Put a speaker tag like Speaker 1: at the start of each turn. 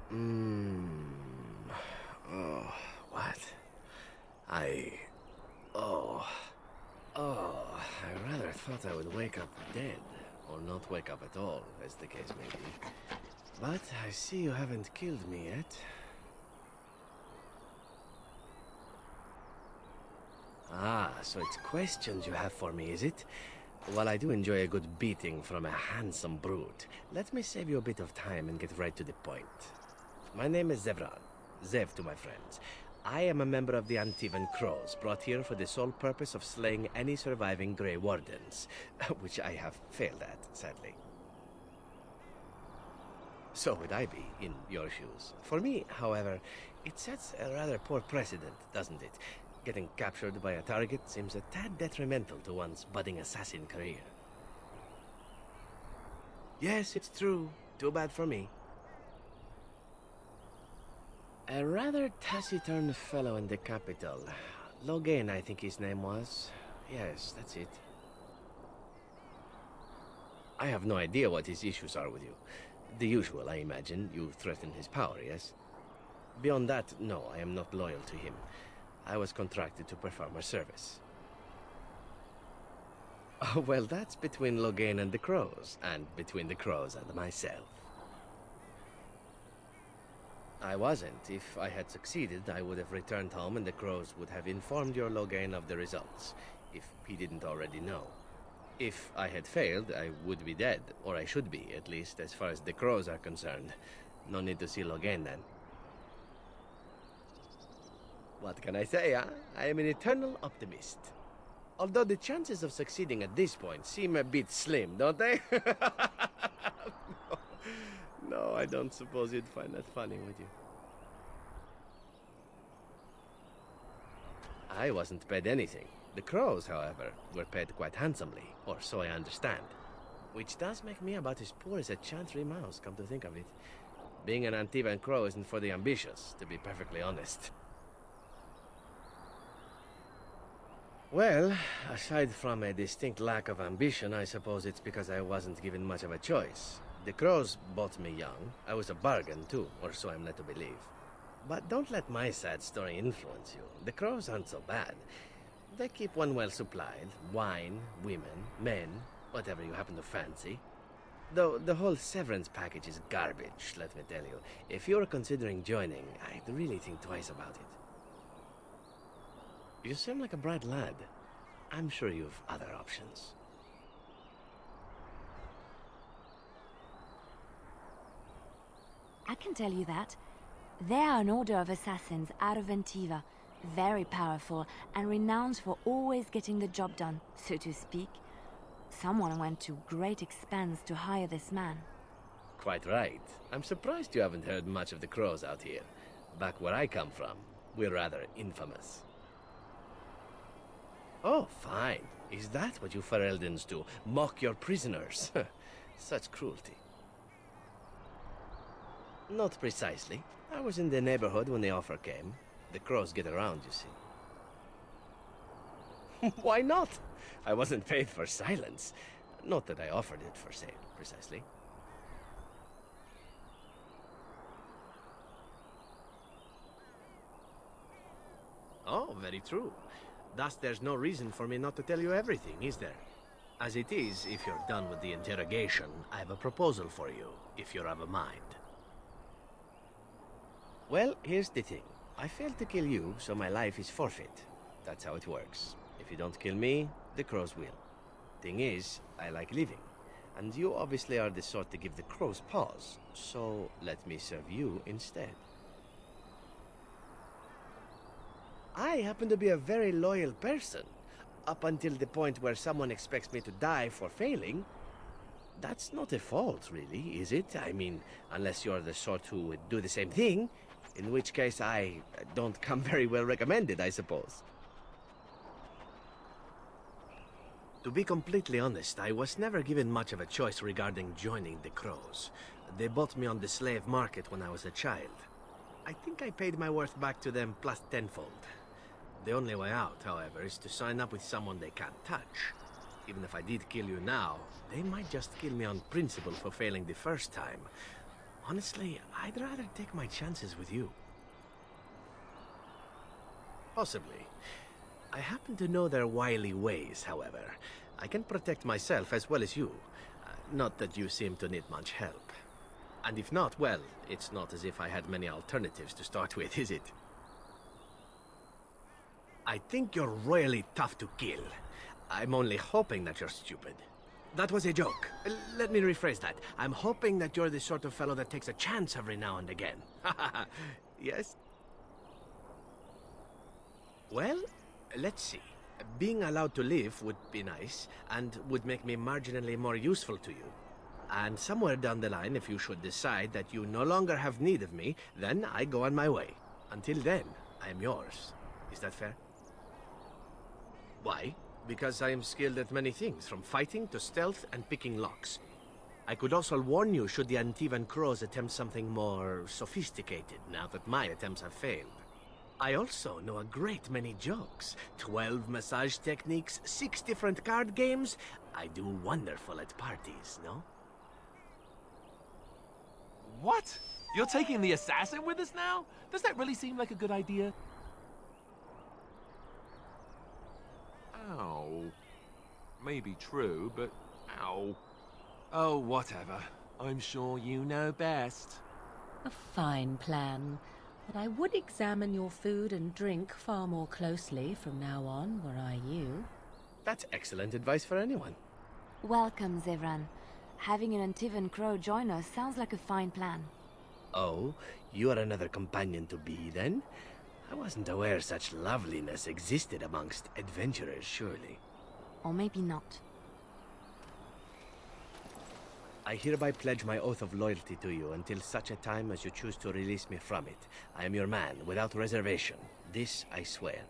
Speaker 1: Hmm. Oh, what? I... Oh. Oh, I rather thought I would wake up dead, or not wake up at all, as the case may be. But I see you haven't killed me yet. Ah, so it's questions you have for me, is it? While I do enjoy a good beating from a handsome brute, let me save you a bit of time and get right to the point. My name is Zevran. Zev to my friends. I am a member of the Antivan Crows, brought here for the sole purpose of slaying any surviving Grey Wardens, which I have failed at, sadly. So would I be, in your shoes. For me, however, it sets a rather poor precedent, doesn't it? Getting captured by a target seems a tad detrimental to one's budding assassin career. Yes, it's true. Too bad for me. A rather taciturn fellow in the capital. Logain, I think his name was. Yes, that's it. I have no idea what his issues are with you. The usual, I imagine. You threaten his power, yes? Beyond that, no, I am not loyal to him. I was contracted to perform a service. Oh, well, that's between Logain and the Crows, and between the Crows and myself. I wasn't. If I had succeeded, I would have returned home and the Crows would have informed your Logain of the results, if he didn't already know. If I had failed, I would be dead, or I should be, at least as far as the Crows are concerned. No need to see Logain then. What can I say, huh? I am an eternal optimist. Although the chances of succeeding at this point seem a bit slim, don't they? No, I don't suppose you'd find that funny, would you? I wasn't paid anything. The Crows, however, were paid quite handsomely, or so I understand. Which does make me about as poor as a Chantry mouse, come to think of it. Being an Antivan Crow isn't for the ambitious, to be perfectly honest. Well, aside from a distinct lack of ambition, I suppose it's because I wasn't given much of a choice. The Crows bought me young. I was a bargain, too, or so I'm led to believe. But don't let my sad story influence you. The Crows aren't so bad. They keep one well supplied. Wine, women, men, whatever you happen to fancy. Though the whole severance package is garbage, let me tell you. If you're considering joining, I'd really think twice about it. You seem like a bright lad. I'm sure you've other options.
Speaker 2: I can tell you that. They are an order of assassins out of Antiva, very powerful and renowned for always getting the job done, so to speak. Someone went to great expense to hire this man.
Speaker 1: Quite right. I'm surprised you haven't heard much of the Crows out here. Back where I come from, we're rather infamous. Oh, fine. Is that what you Fereldans do? Mock your prisoners? Such cruelty. Not precisely. I was in the neighborhood when the offer came. The Crows get around, you see. Why not? I wasn't paid for silence. Not that I offered it for sale, precisely. Oh, very true. Thus, there's no reason for me not to tell you everything, is there? As it is, if you're done with the interrogation, I have a proposal for you, if you're of a mind. Well, here's the thing. I failed to kill you, so my life is forfeit. That's how it works. If you don't kill me, the Crows will. Thing is, I like living. And you obviously are the sort to give the Crows pause, so let me serve you instead. I happen to be a very loyal person, up until the point where someone expects me to die for failing. That's not a fault, really, is it? I mean, unless you're the sort who would do the same thing, in which case I don't come very well recommended, I suppose. To be completely honest, I was never given much of a choice regarding joining the Crows. They bought me on the slave market when I was a child. I think I paid my worth back to them plus tenfold. The only way out, however, is to sign up with someone they can't touch. Even if I did kill you now, they might just kill me on principle for failing the first time. Honestly, I'd rather take my chances with you. Possibly. I happen to know their wily ways, however. I can protect myself as well as you. Not that you seem to need much help. And if not, well, it's not as if I had many alternatives to start with, is it? I think you're royally tough to kill. I'm only hoping that you're stupid. That was a joke. Let me rephrase that. I'm hoping that you're the sort of fellow that takes a chance every now and again. Yes? Well, let's see. Being allowed to live would be nice, and would make me marginally more useful to you. And somewhere down the line, if you should decide that you no longer have need of me, then I go on my way. Until then, I am yours. Is that fair? Why? Because I am skilled at many things, from fighting to stealth and picking locks. I could also warn you should the Antivan Crows attempt something more sophisticated, now that my attempts have failed. I also know a great many jokes. 12 massage techniques, 6 different card games. I do wonderful at parties, no?
Speaker 3: What? You're taking the assassin with us now? Does that really seem like a good idea? Ow. Maybe true, but ow. Oh, whatever. I'm sure you know best.
Speaker 4: A fine plan. But I would examine your food and drink far more closely from now on, were I you.
Speaker 1: That's excellent advice for anyone.
Speaker 2: Welcome, Zevran. Having an Antivan Crow join us sounds like a fine plan.
Speaker 1: Oh, you are another companion to be, then? I wasn't aware such loveliness existed amongst adventurers, surely.
Speaker 2: Or maybe not.
Speaker 1: I hereby pledge my oath of loyalty to you until such a time as you choose to release me from it. I am your man, without reservation. This I swear.